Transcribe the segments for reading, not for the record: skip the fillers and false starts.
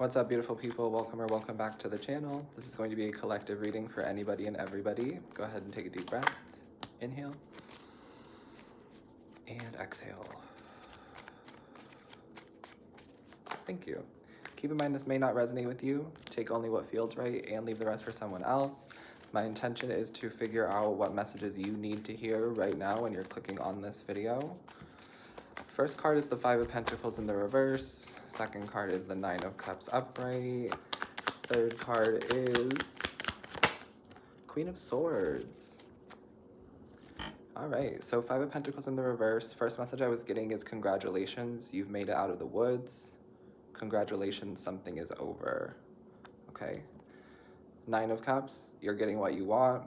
What's up, beautiful people? Welcome or welcome back to the channel. This is going to be a collective reading for anybody and everybody. Go ahead and take a deep breath. Inhale and exhale. Thank you. Keep in mind this may not resonate with you. Take only what feels right and leave the rest for someone else. My intention is to figure out what messages you need to hear right now when you're clicking on this video. First card is the Five of Pentacles in the reverse. Second card is the Nine of Cups upright. Third card is Queen of Swords. All right, so Five of Pentacles in the reverse. First message I was getting is congratulations, you've made it out of the woods. Congratulations, something is over. Okay. Nine of Cups, you're getting what you want.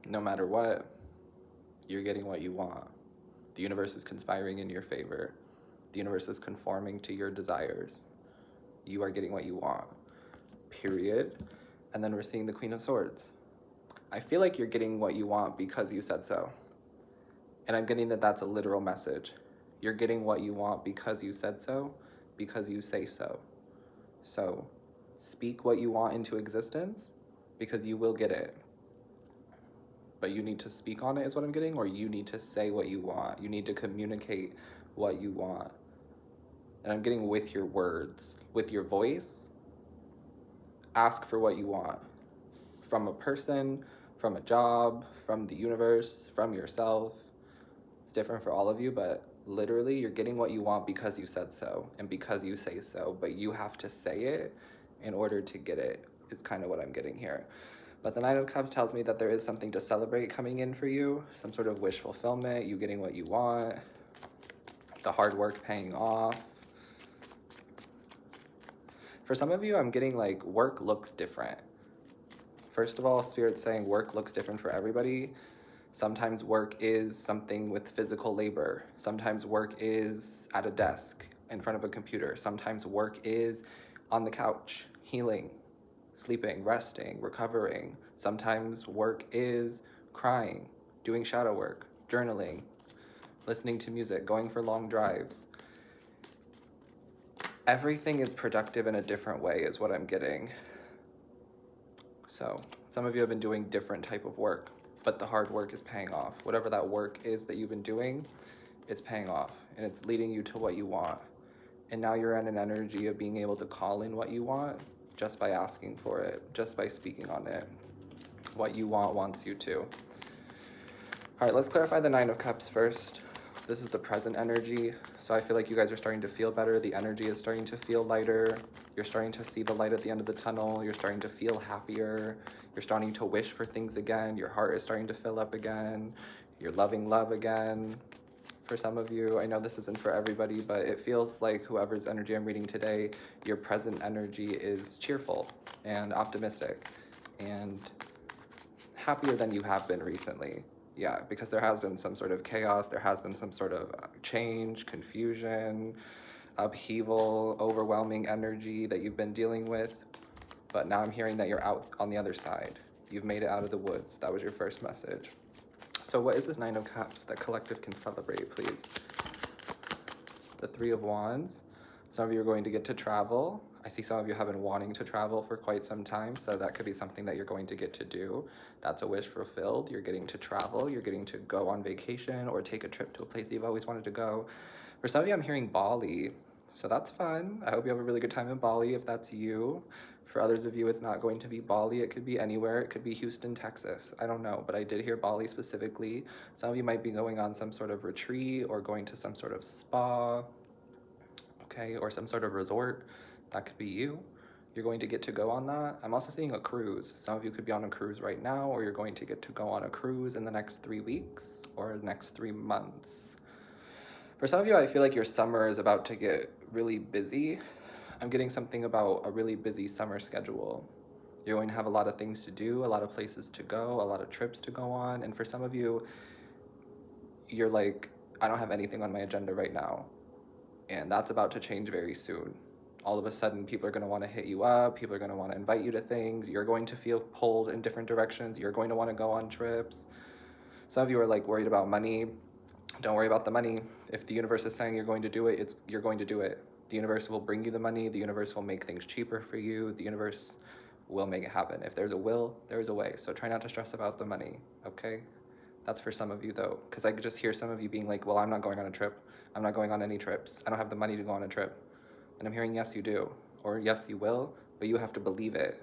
No matter what, you're getting what you want. The universe is conspiring in your favor. The universe is conforming to your desires. You are getting what you want, period. And then we're seeing the Queen of Swords. I feel like you're getting what you want because you said so. And I'm getting that that's a literal message. You're getting what you want because you said so, because you say so. So speak what you want into existence because you will get it. But you need to speak on it is what I'm getting, or you need to say what you want. You need to communicate what you want. And I'm getting with your words, with your voice, ask for what you want. From a person, from a job, from the universe, from yourself. It's different for all of you, but literally you're getting what you want because you said so and because you say so, but you have to say it in order to get it, is kind of what I'm getting here. But the Nine of Cups tells me that there is something to celebrate coming in for you, some sort of wish fulfillment, you getting what you want, the hard work paying off. For some of you, I'm getting like work looks different. First of all, Spirit's saying work looks different for everybody. Sometimes work is something with physical labor. Sometimes work is at a desk in front of a computer. Sometimes work is on the couch, healing, sleeping, resting, recovering. Sometimes work is crying, doing shadow work, journaling, listening to music, going for long drives. Everything is productive in a different way is what I'm getting. So some of you have been doing different type of work, but the hard work is paying off. Whatever that work is that you've been doing, it's paying off and it's leading you to what you want. And now you're in an energy of being able to call in what you want just by asking for it, just by speaking on it. What you want wants you to. All right, let's clarify the Nine of Cups first. This is the present energy. So I feel like you guys are starting to feel better. The energy is starting to feel lighter. You're starting to see the light at the end of the tunnel. You're starting to feel happier. You're starting to wish for things again. Your heart is starting to fill up again. You're loving love again. For some of you, I know this isn't for everybody, but it feels like whoever's energy I'm reading today, your present energy is cheerful and optimistic and happier than you have been recently. Yeah, because there has been some sort of chaos, there has been some sort of change, confusion, upheaval, overwhelming energy that you've been dealing with. But now I'm hearing that you're out on the other side. You've made it out of the woods. That was your first message. So what is this Nine of Cups that collective can celebrate, please? The Three of Wands. Some of you are going to get to travel. I see some of you have been wanting to travel for quite some time, so that could be something that you're going to get to do. That's a wish fulfilled. You're getting to travel. You're getting to go on vacation or take a trip to a place you've always wanted to go. For some of you, I'm hearing Bali, so that's fun. I hope you have a really good time in Bali if that's you. For others of you, it's not going to be Bali. It could be anywhere. It could be Houston, Texas. I don't know, but I did hear Bali specifically. Some of you might be going on some sort of retreat or going to some sort of spa, okay, or some sort of resort. That could be you. You're going to get to go on that. I'm also seeing a cruise. Some of you could be on a cruise right now, or you're going to get to go on a cruise in the next 3 weeks or the next 3 months. For some of you, I feel like your summer is about to get really busy. I'm getting something about a really busy summer schedule. You're going to have a lot of things to do, a lot of places to go, a lot of trips to go on. And for some of you, you're like, I don't have anything on my agenda right now. And that's about to change very soon. All of a sudden, people are going to want to hit you up. People are going to want to invite you to things. You're going to feel pulled in different directions. You're going to want to go on trips. Some of you are like worried about money. Don't worry about the money. If the universe is saying you're going to do it, you're going to do it. The universe will bring you the money. The universe will make things cheaper for you. The universe will make it happen. If there's a will, there's a way. So try not to stress about the money, okay? That's for some of you though, because I could just hear some of you being like, well, I'm not going on a trip. I'm not going on any trips. I don't have the money to go on a trip. And I'm hearing, yes, you do. Or yes, you will, but you have to believe it.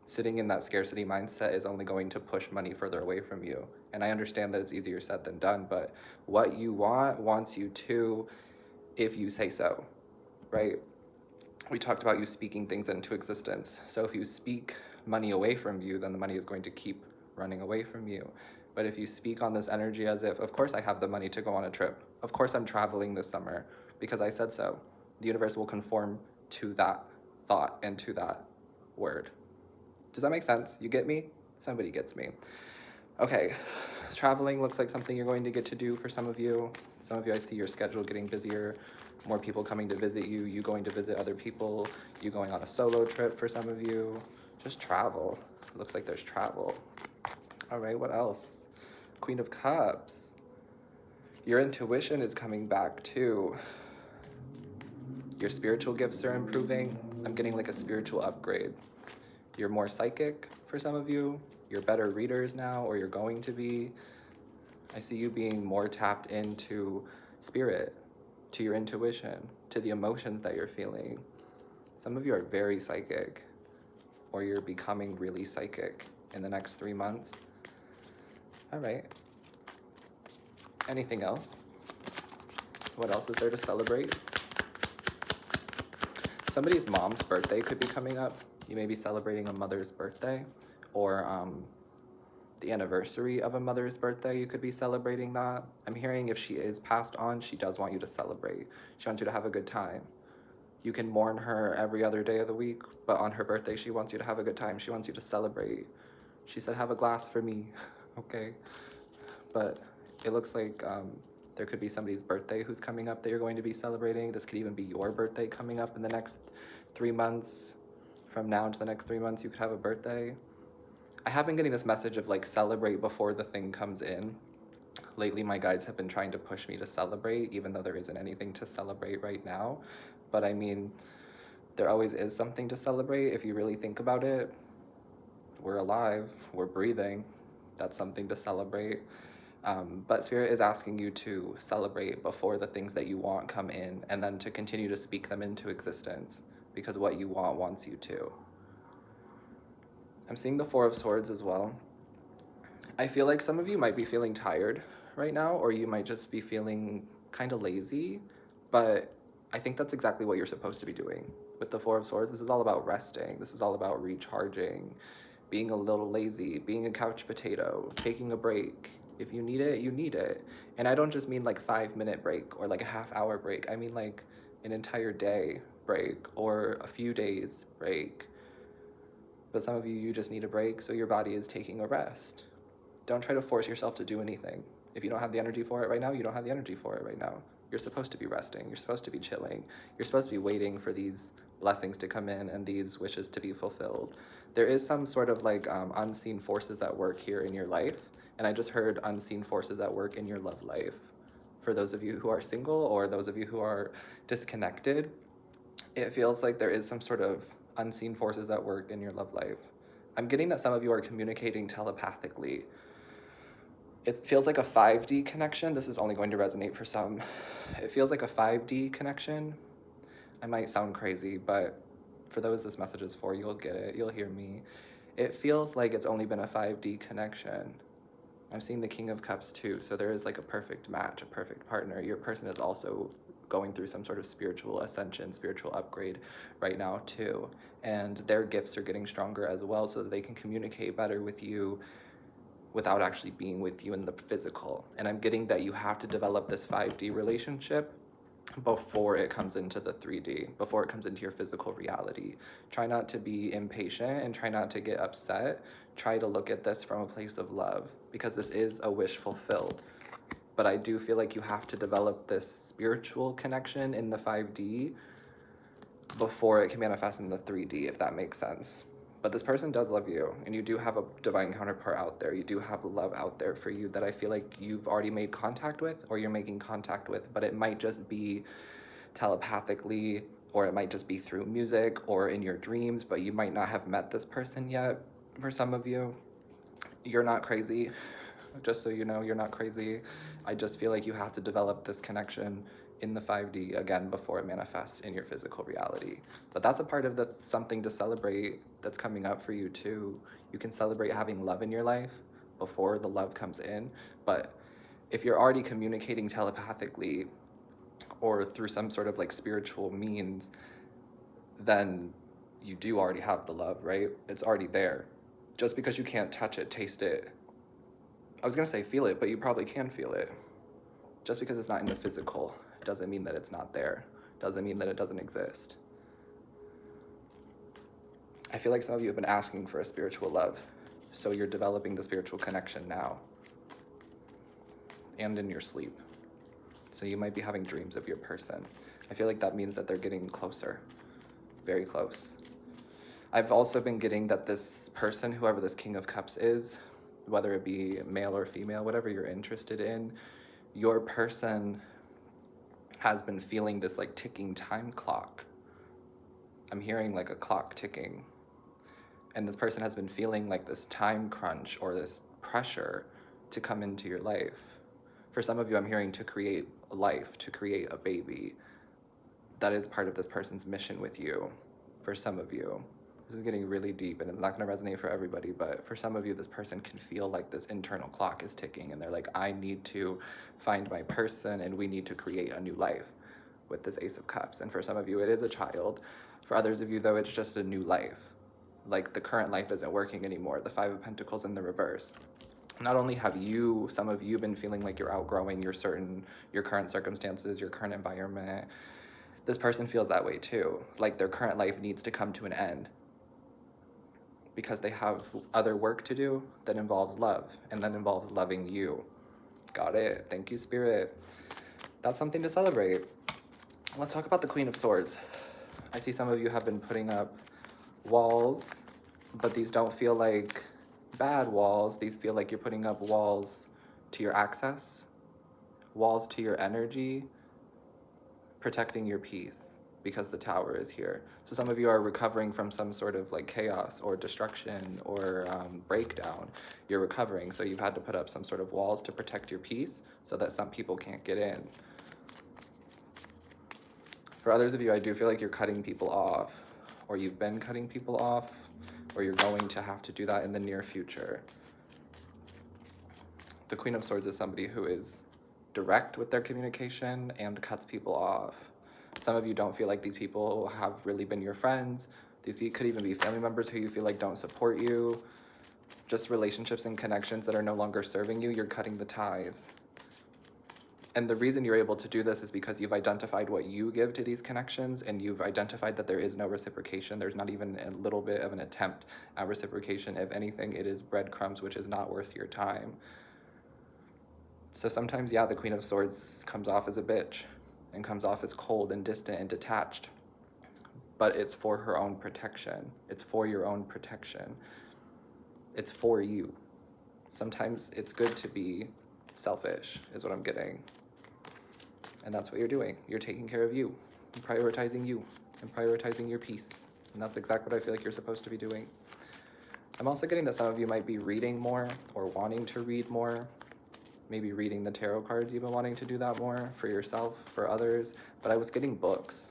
Sitting in that scarcity mindset is only going to push money further away from you. And I understand that it's easier said than done, but what you want wants you to, if you say so, right? We talked about you speaking things into existence. So if you speak money away from you, then the money is going to keep running away from you. But if you speak on this energy as if, of course I have the money to go on a trip. Of course I'm traveling this summer because I said so. The universe will conform to that thought and to that word. Does that make sense? You get me? Somebody gets me. Okay, traveling looks like something you're going to get to do for some of you. Some of you, I see your schedule getting busier, more people coming to visit you, you going to visit other people, you going on a solo trip for some of you. Just travel. It looks like there's travel. All right, what else? Queen of Cups. Your intuition is coming back too. Your spiritual gifts are improving. I'm getting like a spiritual upgrade. You're more psychic for some of you. You're better readers now, or you're going to be. I see you being more tapped into spirit, to your intuition, to the emotions that you're feeling. Some of you are very psychic, or you're becoming really psychic in the next 3 months. All right. Anything else? What else is there to celebrate? Somebody's mom's birthday could be coming up. You may be celebrating a mother's birthday, or the anniversary of a mother's birthday. You could be celebrating that. I'm hearing if she is passed on, she does want you to celebrate. She wants you to have a good time. You can mourn her every other day of the week, but on her birthday, she wants you to have a good time. She wants you to celebrate. She said, have a glass for me, okay? But it looks like there could be somebody's birthday who's coming up that you're going to be celebrating. This could even be your birthday coming up in the next 3 months. From now to the next 3 months, you could have a birthday. I have been getting this message of like celebrate before the thing comes in. Lately, my guides have been trying to push me to celebrate, even though there isn't anything to celebrate right now. But I mean, there always is something to celebrate if you really think about it. We're alive, we're breathing. That's something to celebrate. But Spirit is asking you to celebrate before the things that you want come in, and then to continue to speak them into existence, because what you want wants you to. I'm seeing the Four of Swords as well. I feel like some of you might be feeling tired right now, or you might just be feeling kind of lazy, but I think that's exactly what you're supposed to be doing. With the Four of Swords, this is all about resting. This is all about recharging, being a little lazy, being a couch potato, taking a break. If you need it, you need it. And I don't just mean like 5-minute break or like a half-hour break. I mean like an entire day break or a few days break. But some of you, you just need a break, so your body is taking a rest. Don't try to force yourself to do anything. If you don't have the energy for it right now, you don't have the energy for it right now. You're supposed to be resting. You're supposed to be chilling. You're supposed to be waiting for these blessings to come in and these wishes to be fulfilled. There is some sort of like unseen forces at work here in your life. And I just heard unseen forces at work in your love life. For those of you who are single or those of you who are disconnected, it feels like there is some sort of unseen forces at work in your love life. I'm getting that some of you are communicating telepathically. It feels like a 5D connection. This is only going to resonate for some. It feels like a 5D connection. I might sound crazy, but for those this message is for, you'll get it. You'll hear me. It feels like it's only been a 5D connection. I'm seeing the King of Cups too, so there is like a perfect match, a perfect partner. Your person is also going through some sort of spiritual ascension, spiritual upgrade right now too. And their gifts are getting stronger as well, so that they can communicate better with you without actually being with you in the physical. And I'm getting that you have to develop this 5D relationship before it comes into the 3D, before it comes into your physical reality. Try not to be impatient and try not to get upset. Try to look at this from a place of love, because this is a wish fulfilled. But I do feel like you have to develop this spiritual connection in the 5D before it can manifest in the 3D, if that makes sense. But this person does love you, and you do have a divine counterpart out there. You do have love out there for you that I feel like you've already made contact with, or you're making contact with, but it might just be telepathically, or it might just be through music or in your dreams, but you might not have met this person yet. For some of you, you're not crazy. Just so you know, you're not crazy. I just feel like you have to develop this connection in the 5D again before it manifests in your physical reality. But that's a part of the something to celebrate that's coming up for you too. You can celebrate having love in your life before the love comes in. But if you're already communicating telepathically or through some sort of like spiritual means, then you do already have the love, right? It's already there. Just because you can't touch it, taste it, I was gonna say feel it, but you probably can feel it. Just because it's not in the physical doesn't mean that it's not there. Doesn't mean that it doesn't exist. I feel like some of you have been asking for a spiritual love, so you're developing the spiritual connection now and in your sleep. So you might be having dreams of your person. I feel like that means that they're getting closer, very close. I've also been getting that this person, whoever this King of Cups is, whether it be male or female, whatever you're interested in, your person has been feeling this like ticking time clock. I'm hearing like a clock ticking. And this person has been feeling like this time crunch or this pressure to come into your life. For some of you, I'm hearing to create a life, to create a baby. That is part of this person's mission with you. For some of you, this is getting really deep and it's not going to resonate for everybody, but for some of you, this person can feel like this internal clock is ticking and they're like, I need to find my person and we need to create a new life with this Ace of Cups. And for some of you, it is a child. For others of you, though, it's just a new life. Like the current life isn't working anymore. The Five of Pentacles in the reverse. Not only have some of you been feeling like you're outgrowing your current circumstances, your current environment, this person feels that way too. Like their current life needs to come to an end because they have other work to do that involves love and that involves loving you. Got it. Thank you, Spirit. That's something to celebrate. Let's talk about the Queen of Swords. I see some of you have been putting up walls, but these don't feel like bad walls. These feel like you're putting up walls to your access, walls to your energy, protecting your peace because the Tower is here. So some of you are recovering from some sort of like chaos or destruction or breakdown. You're recovering, so you've had to put up some sort of walls to protect your peace so that some people can't get in. For others of you, I do feel like you're cutting people off, or you've been cutting people off, or you're going to have to do that in the near future. The Queen of Swords is somebody who is direct with their communication and cuts people off. Some of you don't feel like these people have really been your friends. These could even be family members who you feel like don't support you. Just relationships and connections that are no longer serving you, you're cutting the ties. And the reason you're able to do this is because you've identified what you give to these connections and you've identified that there is no reciprocation. There's not even a little bit of an attempt at reciprocation. If anything, it is breadcrumbs, which is not worth your time. So sometimes, yeah, the Queen of Swords comes off as a bitch and comes off as cold and distant and detached, but it's for her own protection. It's for your own protection. It's for you. Sometimes it's good to be selfish, is what I'm getting. And that's what you're doing. You're taking care of you, and prioritizing your peace. And that's exactly what I feel like you're supposed to be doing. I'm also getting that some of you might be reading more or wanting to read more. Maybe reading the tarot cards, you've been wanting to do that more for yourself, for others. But I was getting books.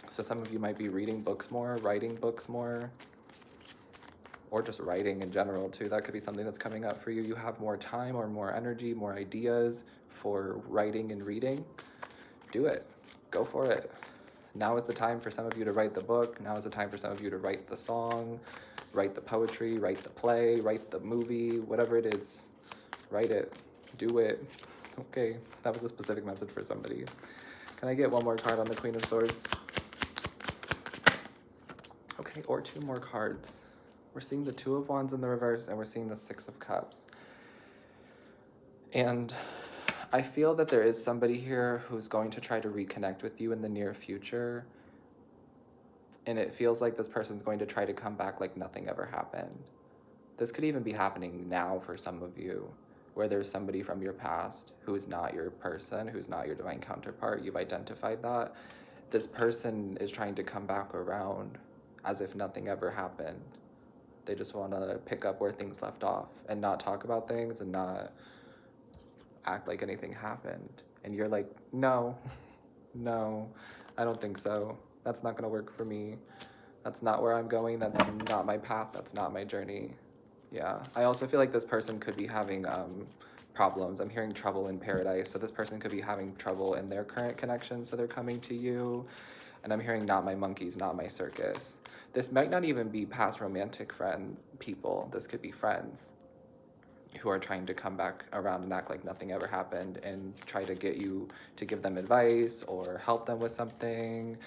So some of you might be reading books more, writing books more, or just writing in general too. That could be something that's coming up for you. You have more time or more energy, more ideas for writing and reading. Do it. Go for it. Now is the time for some of you to write the book. Now is the time for some of you to write the song, write the poetry, write the play, write the movie, whatever it is. Write it. Do it. Okay, that was a specific message for somebody. Can I get one more card on the Queen of Swords? Okay, or two more cards. We're seeing the Two of Wands in the reverse, and we're seeing the Six of Cups. And I feel that there is somebody here who's going to try to reconnect with you in the near future. And it feels like this person's going to try to come back like nothing ever happened. This could even be happening now for some of you, where there's somebody from your past who is not your person, who's not your divine counterpart. You've identified that. This person is trying to come back around as if nothing ever happened. They just want to pick up where things left off and not talk about things and not act like anything happened. And you're like, no, no, I don't think so. That's not going to work for me. That's not where I'm going. That's not my path. That's not my journey. Yeah. I also feel like this person could be having problems. I'm hearing trouble in paradise. So this person could be having trouble in their current connection. So they're coming to you. And I'm hearing not my monkeys, not my circus. This might not even be past romantic people. This could be friends who are trying to come back around and act like nothing ever happened and try to get you to give them advice or help them with something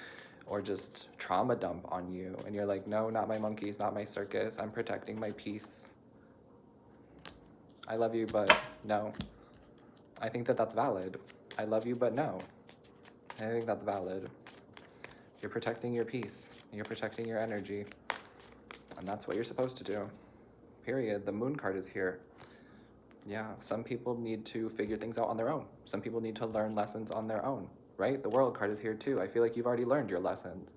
or just trauma dump on you. And you're like, no, not my monkeys, not my circus. I'm protecting my peace. I love you, but no. I think that that's valid. I love you, but no. I think that's valid. You're protecting your peace. You're protecting your energy. And that's what you're supposed to do. Period. The moon card is here. Yeah, some people need to figure things out on their own. Some people need to learn lessons on their own, right? The world card is here too. I feel like you've already learned your lessons.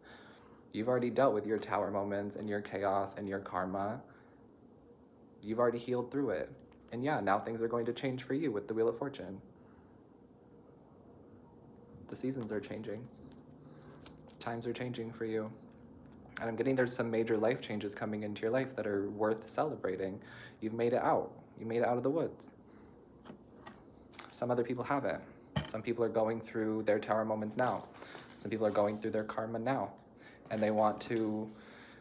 You've already dealt with your tower moments and your chaos and your karma. You've already healed through it. And yeah, now things are going to change for you with the Wheel of Fortune. The seasons are changing. Times are changing for you. And I'm getting there's some major life changes coming into your life that are worth celebrating. You've made it out. You made it out of the woods. Some other people haven't. Some people are going through their tower moments now. Some people are going through their karma now. And they want to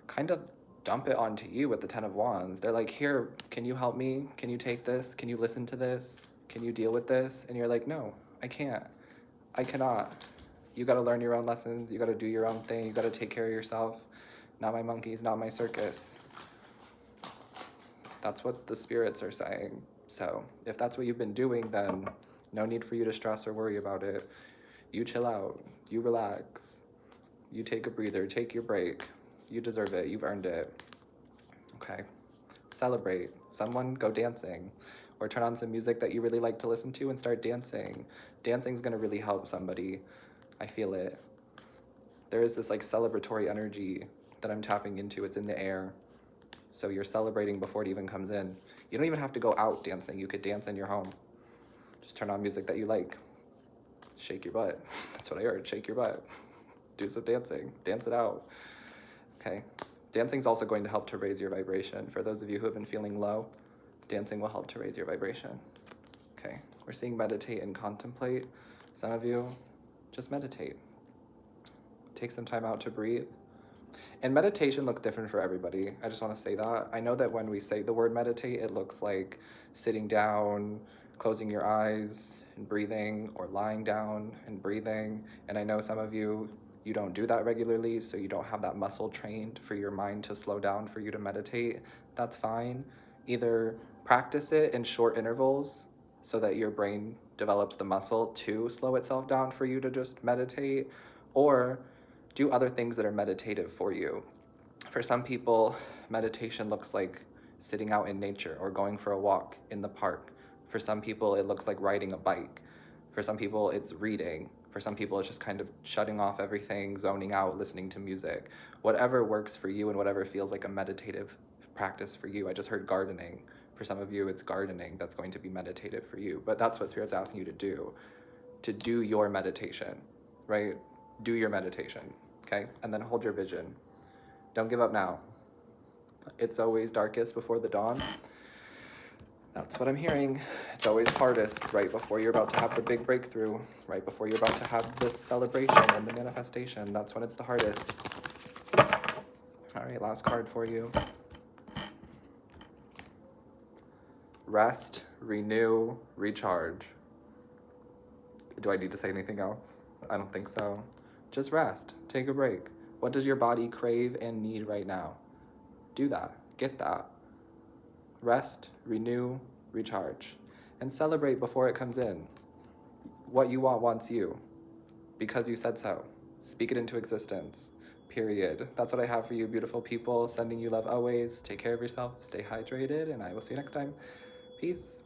kind of dump it onto you with the 10 of Wands. They're like, here, can you help me? Can you take this? Can you listen to this? Can you deal with this? And you're like, no, I can't. I cannot. You got to learn your own lessons. You got to do your own thing. You got to take care of yourself. Not my monkeys, not my circus. That's what the spirits are saying. So if that's what you've been doing, then no need for you to stress or worry about it. You chill out, you relax, you take a breather, take your break. You deserve it, you've earned it. Okay, celebrate. Someone go dancing or turn on some music that you really like to listen to and start dancing. Dancing's gonna really help somebody. I feel it. There is this like celebratory energy that I'm tapping into. It's in the air. So you're celebrating before it even comes in. You don't even have to go out dancing. You could dance in your home. Just turn on music that you like. Shake your butt. That's what I heard. Shake your butt. Do some dancing. Dance it out. Okay. Dancing's also going to help to raise your vibration. For those of you who have been feeling low, dancing will help to raise your vibration. Okay. We're seeing meditate and contemplate. Some of you, just meditate. Take some time out to breathe. And meditation looks different for everybody. I just want to say that. I know that when we say the word meditate, it looks like sitting down, closing your eyes and breathing, or lying down and breathing. And I know some of you, you don't do that regularly, so you don't have that muscle trained for your mind to slow down for you to meditate. That's fine. Either practice it in short intervals so that your brain develops the muscle to slow itself down for you to just meditate, or do other things that are meditative for you. For some people, meditation looks like sitting out in nature or going for a walk in the park. For some people, it looks like riding a bike. For some people, it's reading. For some people, it's just kind of shutting off everything, zoning out, listening to music. Whatever works for you and whatever feels like a meditative practice for you. I just heard gardening. For some of you, it's gardening that's going to be meditative for you. But that's what Spirit's asking you to do your meditation, right? Do your meditation, okay? And then hold your vision. Don't give up now. It's always darkest before the dawn. That's what I'm hearing. It's always hardest right before you're about to have the big breakthrough, right before you're about to have this celebration and the manifestation. That's when it's the hardest. All right, last card for you. Rest, renew, recharge. Do I need to say anything else? I don't think so. Just rest. Take a break. What does your body crave and need right now? Do that. Get that. Rest, renew, recharge. And celebrate before it comes in. What you want wants you. Because you said so. Speak it into existence. Period. That's what I have for you, beautiful people. Sending you love always. Take care of yourself. Stay hydrated. And I will see you next time. Peace.